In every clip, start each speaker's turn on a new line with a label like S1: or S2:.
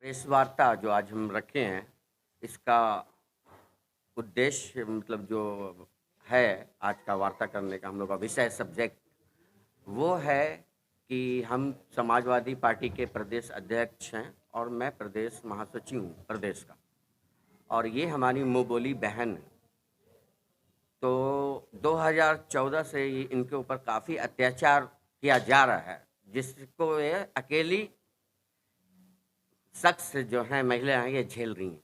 S1: Press वार्ता जो आज हम रखे हैं, इसका उद्देश्य मतलब जो है आज का वार्ता करने का हम लोग का विषय सब्जेक्ट वो है कि हम समाजवादी पार्टी के प्रदेश अध्यक्ष हैं और मैं प्रदेश महासचिव हूँ प्रदेश का, और ये हमारी मुँह बोली बहन है। तो 2014 से ही इनके ऊपर काफ़ी अत्याचार किया जा रहा है, जिसको ये अकेली शख्स जो हैं महिला हैं ये झेल रही हैं,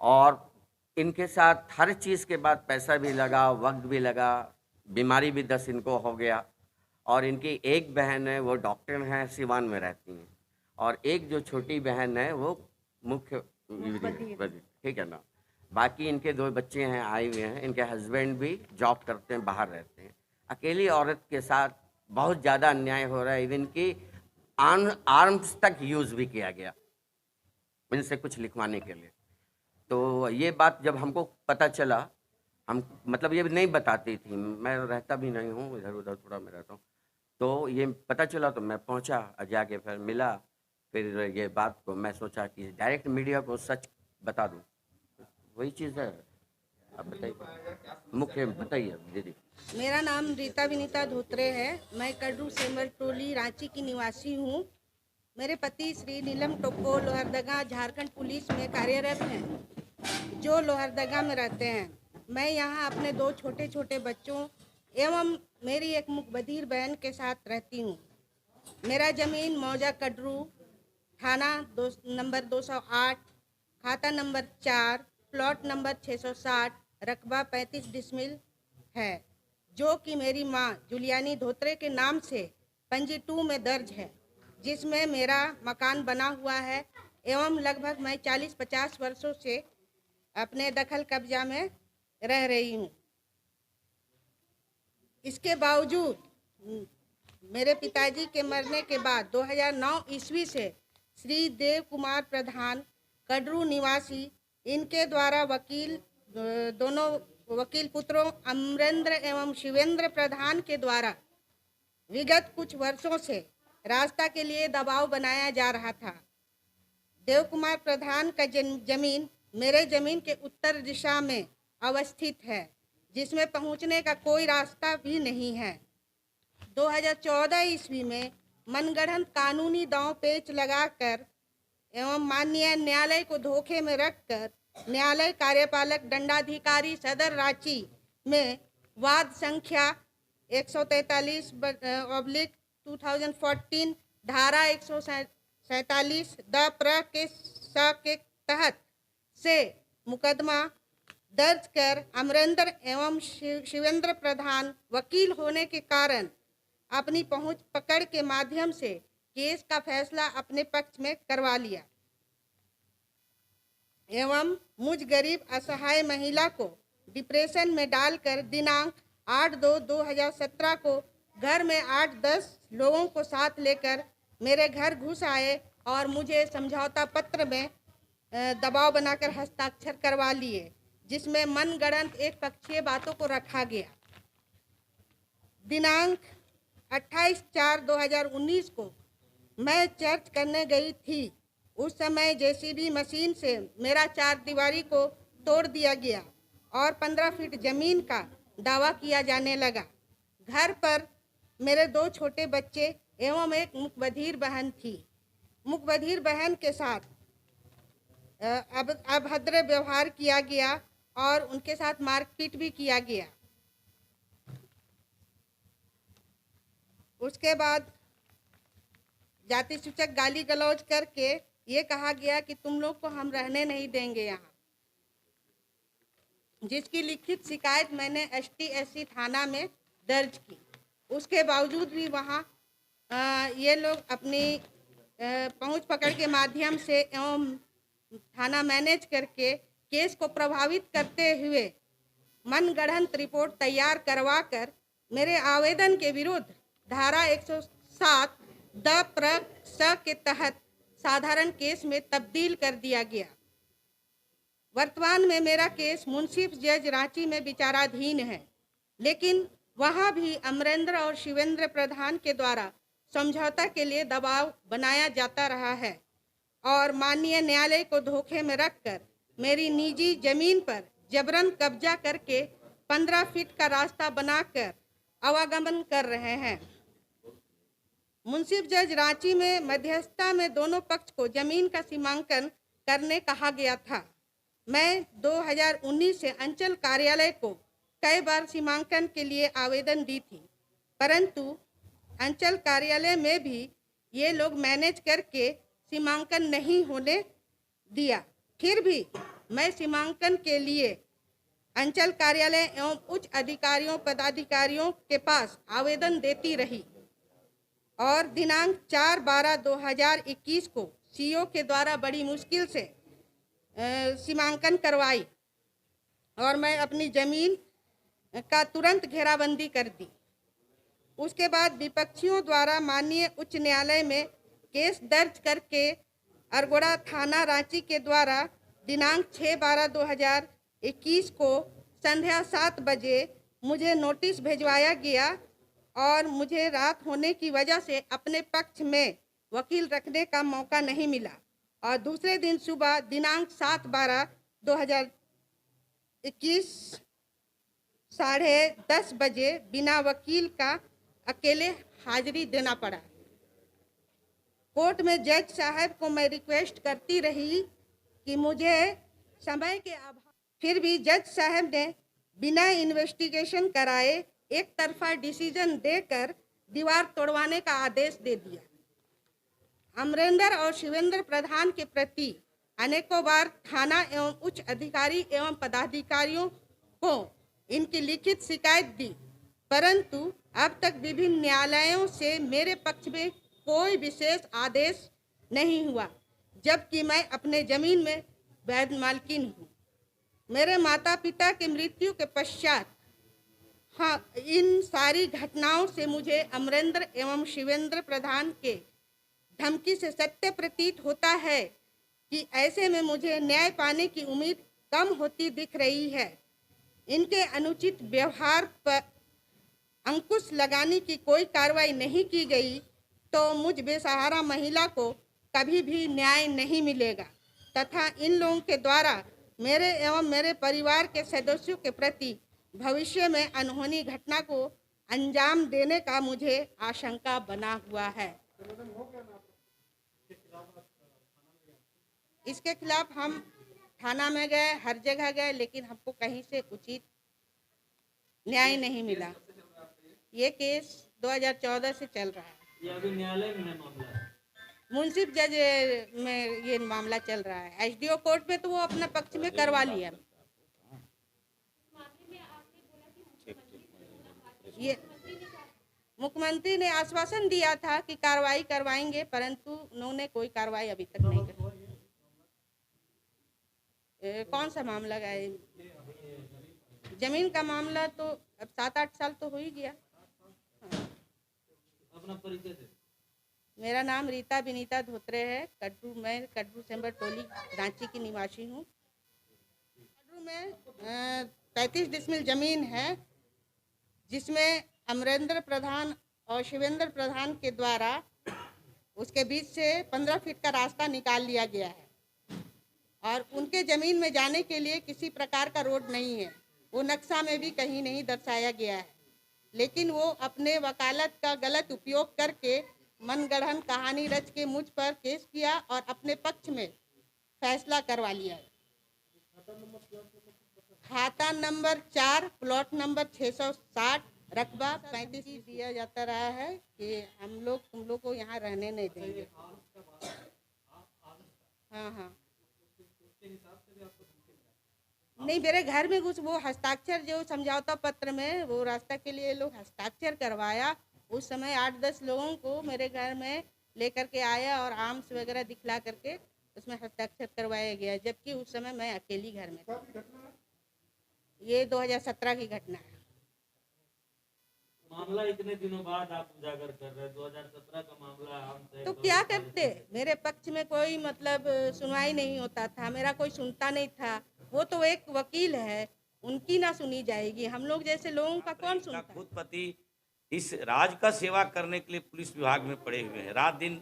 S1: और इनके साथ हर चीज़ के बाद पैसा भी लगा, वक्त भी लगा, बीमारी भी 10 इनको हो गया। और इनकी एक बहन है वो डॉक्टर हैं, सिवान में रहती हैं, और एक जो छोटी बहन है वो मुख्य ठीक है ना। बाकी इनके 2 बच्चे हैं आए हुए हैं, इनके हस्बैंड भी जॉब करते हैं, बाहर रहते हैं। अकेली औरत के साथ बहुत ज़्यादा अन्याय हो रहा है, इवन की आर्म्स तक यूज़ भी किया गया इनसे कुछ लिखवाने के लिए। तो ये बात जब हमको पता चला, हम मतलब ये नहीं बताती थी, मैं रहता भी नहीं हूँ, इधर उधर थोड़ा मैं रहता हूँ। तो ये पता चला तो मैं पहुँचा, जाके फिर मिला, फिर ये बात को मैं सोचा कि डायरेक्ट मीडिया को सच बता दूँ, वही चीज़ है। अब बताइए, मुख्य बताइए दीदी।
S2: मेरा नाम रीता विनीता धोत्रे है। मैं कड्रू सेमर टोली रांची की निवासी हूँ। मेरे पति श्री नीलम टोप्पो लोहरदगा झारखंड पुलिस में कार्यरत हैं, जो लोहरदगा में रहते हैं। मैं यहाँ अपने 2 छोटे छोटे बच्चों एवं मेरी एक मुखबधिर बहन के साथ रहती हूँ। मेरा ज़मीन मौजा कड्रू, थाना नंबर 208, खाता नंबर 4, प्लॉट नंबर 660, रकबा 35 डिसमिल है, जो कि मेरी माँ जुलियानी धोत्रे के नाम से पंजी 2 में दर्ज है, जिसमें मेरा मकान बना हुआ है एवं लगभग मैं 40-50 वर्षों से अपने दखल कब्जा में रह रही हूँ। इसके बावजूद मेरे पिताजी के मरने के बाद 2009 ईस्वी से श्री देव कुमार प्रधान कड्रू निवासी इनके द्वारा दोनों वकील पुत्रों अमरेंद्र एवं शिवेंद्र प्रधान के द्वारा विगत कुछ वर्षों से रास्ता के लिए दबाव बनाया जा रहा था। देव कुमार प्रधान का जमीन मेरे जमीन के उत्तर दिशा में अवस्थित है, जिसमें पहुंचने का कोई रास्ता भी नहीं है। 2014 ईस्वी में मनगढ़ंत कानूनी दांव पेच लगाकर एवं माननीय न्यायालय को धोखे में रखकर न्यायालय कार्यपालक दंडाधिकारी सदर रांची में वाद संख्या 143/2014 धारा 147 द प्र के तहत से मुकदमा दर्ज कर अमरेंद्र एवं शिवेंद्र प्रधान वकील होने के कारण अपनी पहुंच पकड़ के माध्यम से केस का फैसला अपने पक्ष में करवा लिया एवं मुझ गरीब असहाय महिला को डिप्रेशन में डालकर दिनांक 8/2/2017 को घर में 8-10 लोगों को साथ लेकर मेरे घर घुस आए और मुझे समझौता पत्र में दबाव बनाकर हस्ताक्षर करवा लिए, जिसमें मनगढ़ंत एक पक्षीय बातों को रखा गया। दिनांक 28/4/2019 को मैं चर्च करने गई थी। उस समय जेसीबी मशीन से मेरा 4 दीवारी को तोड़ दिया गया और 15 फीट जमीन का दावा किया जाने लगा। घर पर मेरे 2 छोटे बच्चे एवं एक मुखबधिर बहन थी। मुखबधिर बहन के साथ अभद्र व्यवहार किया गया और उनके साथ मारपीट भी किया गया। उसके बाद जाति सूचक गाली गलौज करके ये कहा गया कि तुम लोग को हम रहने नहीं देंगे यहाँ, जिसकी लिखित शिकायत मैंने ST/SC थाना में दर्ज की। उसके बावजूद भी वहाँ ये लोग अपनी पहुंच पकड़ के माध्यम से एवं थाना मैनेज करके केस को प्रभावित करते हुए मनगढ़ंत रिपोर्ट तैयार करवाकर मेरे आवेदन के विरुद्ध धारा 107 द प्र के तहत साधारण केस में तब्दील कर दिया गया। वर्तमान में मेरा केस मुंसिफ जज रांची में विचाराधीन है, लेकिन वहां भी अमरेंद्र और शिवेंद्र प्रधान के द्वारा समझौता के लिए दबाव बनाया जाता रहा है। और माननीय न्यायालय को धोखे में रखकर मेरी निजी जमीन पर जबरन कब्जा करके 15 फीट का रास्ता बनाकर आवागमन कर रहे हैं। मुंसिफ जज रांची में मध्यस्थता में दोनों पक्ष को जमीन का सीमांकन करने कहा गया था। मैं 2019 से अंचल कार्यालय को कई बार सीमांकन के लिए आवेदन दी थी, परंतु अंचल कार्यालय में भी ये लोग मैनेज करके सीमांकन नहीं होने दिया। फिर भी मैं सीमांकन के लिए अंचल कार्यालय एवं उच्च अधिकारियों पदाधिकारियों के पास आवेदन देती रही और दिनांक 4/12/2021 को सीओ के द्वारा बड़ी मुश्किल से सीमांकन करवाई और मैं अपनी जमीन का तुरंत घेराबंदी कर दी। उसके बाद विपक्षियों द्वारा माननीय उच्च न्यायालय में केस दर्ज करके अरगोड़ा थाना रांची के द्वारा दिनांक 6/12/2021 को संध्या 7 बजे मुझे नोटिस भिजवाया गया और मुझे रात होने की वजह से अपने पक्ष में वकील रखने का मौका नहीं मिला और दूसरे दिन सुबह दिनांक 7/12/2021 10:30 बजे बिना वकील का अकेले हाजिरी देना पड़ा। कोर्ट में जज साहब को मैं रिक्वेस्ट करती रही कि मुझे समय के अभाव, फिर भी जज साहब ने बिना इन्वेस्टिगेशन कराए एक तरफा डिसीजन देकर दीवार तोड़वाने का आदेश दे दिया। अमरेंद्र और शिवेंद्र प्रधान के प्रति अनेकों बार थाना एवं उच्च अधिकारी एवं पदाधिकारियों को इनकी लिखित शिकायत दी, परंतु अब तक विभिन्न न्यायालयों से मेरे पक्ष में कोई विशेष आदेश नहीं हुआ, जबकि मैं अपने जमीन में वैध मालकिन हूँ। मेरे माता पिता की मृत्यु के पश्चात इन सारी घटनाओं से मुझे अमरेंद्र एवं शिवेंद्र प्रधान के धमकी से सत्य प्रतीत होता है कि ऐसे में मुझे न्याय पाने की उम्मीद कम होती दिख रही है। इनके अनुचित व्यवहार पर अंकुश लगाने की कोई कार्रवाई नहीं की गई तो मुझ बेसहारा महिला को कभी भी न्याय नहीं मिलेगा तथा इन लोगों के द्वारा मेरे एवं मेरे परिवार के सदस्यों के प्रति भविष्य में अनहोनी घटना को अंजाम देने का मुझे आशंका बना हुआ है। इसके खिलाफ हम थाना में गए, हर जगह गए, लेकिन हमको कहीं से उचित न्याय नहीं मिला। ये केस 2014 से चल रहा है।
S3: ये अभी न्यायालय में है मामला,
S2: मुंसिफ जज में ये मामला चल रहा है। एसडीओ कोर्ट में तो वो अपना पक्ष में करवा लिया। ये मुख्यमंत्री ने आश्वासन दिया था कि कार्रवाई करवाएंगे, परंतु उन्होंने कोई कार्रवाई अभी तक नहीं की। कौन सा मामला है? जमीन का मामला तो अब 7-8 साल तो हो ही गया।
S3: अपना परिचय दे।
S2: मेरा नाम रीता विनीता धोत्रे है। मैं कटरू सेंबर टोली रांची की निवासी हूँ। कटरू में 35 डिसमिल जमीन है, जिसमें अमरेंद्र प्रधान और शिवेंद्र प्रधान के द्वारा उसके बीच से 15 फीट का रास्ता निकाल लिया गया है और उनके जमीन में जाने के लिए किसी प्रकार का रोड नहीं है। वो नक्शा में भी कहीं नहीं दर्शाया गया है, लेकिन वो अपने वकालत का गलत उपयोग करके मनगढ़ंत कहानी रच के मुझ पर केस किया और अपने पक्ष में फैसला करवा लिया। खाता नंबर 4 प्लॉट नंबर 660 रकबा 35 दिया जाता रहा है कि हम लोग तुम लोग को यहाँ रहने नहीं देंगे। हाँ नहीं, मेरे घर में कुछ वो हस्ताक्षर जो समझौता पत्र में वो रास्ता के लिए लोग हस्ताक्षर करवाया। उस समय 8-10 लोगों को मेरे घर में लेकर के आया और आर्म्स वगैरह दिखला करके उसमें हस्ताक्षर करवाया गया, जबकि उस समय मैं अकेली घर में थी। ये 2017 की घटना है।
S3: मामला इतने दिनों बाद आप उजागर कर रहे हैं, 2017 का मामला।
S2: तो क्या करते? मेरे पक्ष में कोई मतलब सुनवाई नहीं होता था, मेरा कोई सुनता नहीं था। वो तो एक वकील है, उनकी ना सुनी जाएगी, हम लोग जैसे लोगों का कौन सुनता है?
S4: खुद पति इस राज का सेवा करने के लिए पुलिस विभाग में पड़े हुए हैं, रात दिन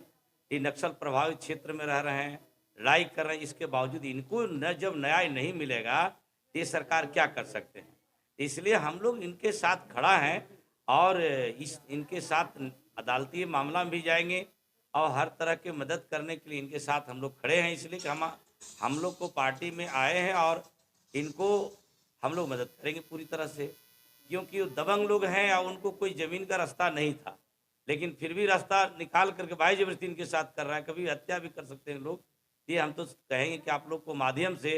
S4: ये नक्सल प्रभावित क्षेत्र में रह रहे हैं लड़ाई कर रहे हैं, इसके बावजूद इनको न जब न्याय नहीं मिलेगा तो ये सरकार क्या कर सकते हैं। इसलिए हम लोग इनके साथ खड़ा हैं और इनके साथ अदालती मामला में भी जाएंगे और हर तरह की मदद करने के लिए इनके साथ हम लोग खड़े हैं। इसलिए कि हम लोग को पार्टी में आए हैं और इनको हम लोग मदद करेंगे पूरी तरह से, क्योंकि वो दबंग लोग हैं और उनको कोई ज़मीन का रास्ता नहीं था, लेकिन फिर भी रास्ता निकाल करके भाई जबरदस्ती इनके साथ कर रहा है। कभी हत्या भी कर सकते हैं लोग। ये हम तो कहेंगे कि आप लोग को माध्यम से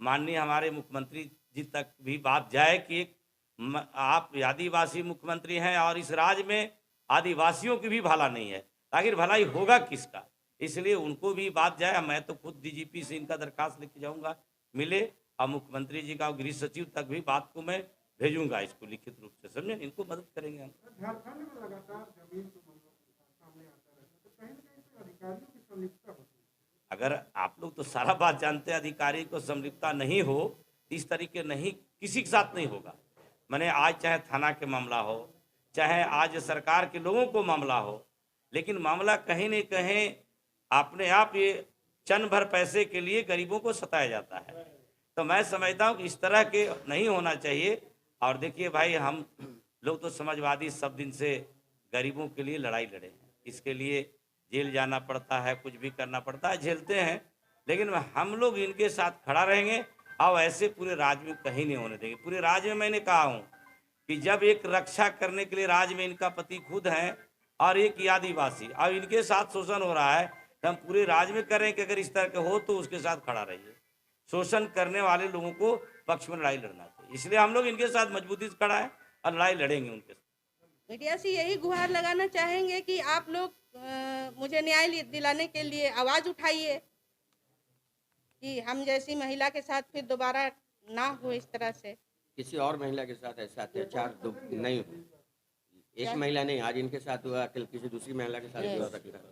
S4: माननीय हमारे मुख्यमंत्री जी तक भी बात जाए कि आप आदिवासी मुख्यमंत्री हैं और इस राज्य में आदिवासियों की भी भला नहीं है, आखिर भलाई होगा किसका। इसलिए उनको भी बात जाए। मैं तो खुद डीजीपी से इनका दरखास्त लेके जाऊंगा मिले, और मुख्यमंत्री जी का गृह सचिव तक भी बात को मैं भेजूंगा इसको लिखित रूप से, समझे। इनको मदद करेंगे हम।
S5: झारखंड में लगातार जमीन के मामला सामने आता रहता है, तो कहीं ना कहीं से अधिकारियों की संलिप्तता होती है।
S4: अगर आप लोग तो सारा बात जानते हैं, अधिकारी को संलिप्तता नहीं हो इस तरीके नहीं किसी के साथ नहीं होगा। मैंने आज चाहे थाना के मामला हो, चाहे आज सरकार के लोगों को मामला हो, लेकिन मामला कहीं न कहीं अपने आप ये चंद भर पैसे के लिए गरीबों को सताया जाता है। तो मैं समझता हूँ कि इस तरह के नहीं होना चाहिए। और देखिए भाई, हम लोग तो समाजवादी सब दिन से गरीबों के लिए लड़ाई लड़े हैं, इसके लिए जेल जाना पड़ता है, कुछ भी करना पड़ता है, झेलते हैं, लेकिन हम लोग इनके साथ खड़ा रहेंगे और ऐसे पूरे राज्य में कहीं नहीं होने देंगे। पूरे राज्य में मैंने कहा हूँ कि जब एक रक्षा करने के लिए राज्य में इनका पति खुद हैं और एक आदिवासी, और इनके साथ शोषण हो रहा है, तो हम पूरे राज्य में करें कि अगर इस तरह के हो तो उसके साथ खड़ा रहिए। शोषण करने वाले लोगों को पक्ष में लड़ाई लड़ना चाहिए, इसलिए हम लोग इनके साथ मजबूती से खड़ा है और लड़ाई लड़ेंगे उनके साथ।
S2: मीडिया से यही गुहार लगाना चाहेंगे कि आप लोग मुझे न्याय दिलाने के लिए आवाज़ उठाइए कि हम जैसी महिला के साथ फिर दोबारा ना हो इस तरह से।
S1: किसी और महिला के साथ ऐसा अत्याचार नहीं हो। एक महिला नहीं, आज इनके साथ हुआ, कल किसी दूसरी महिला के साथ भी हो सकता है।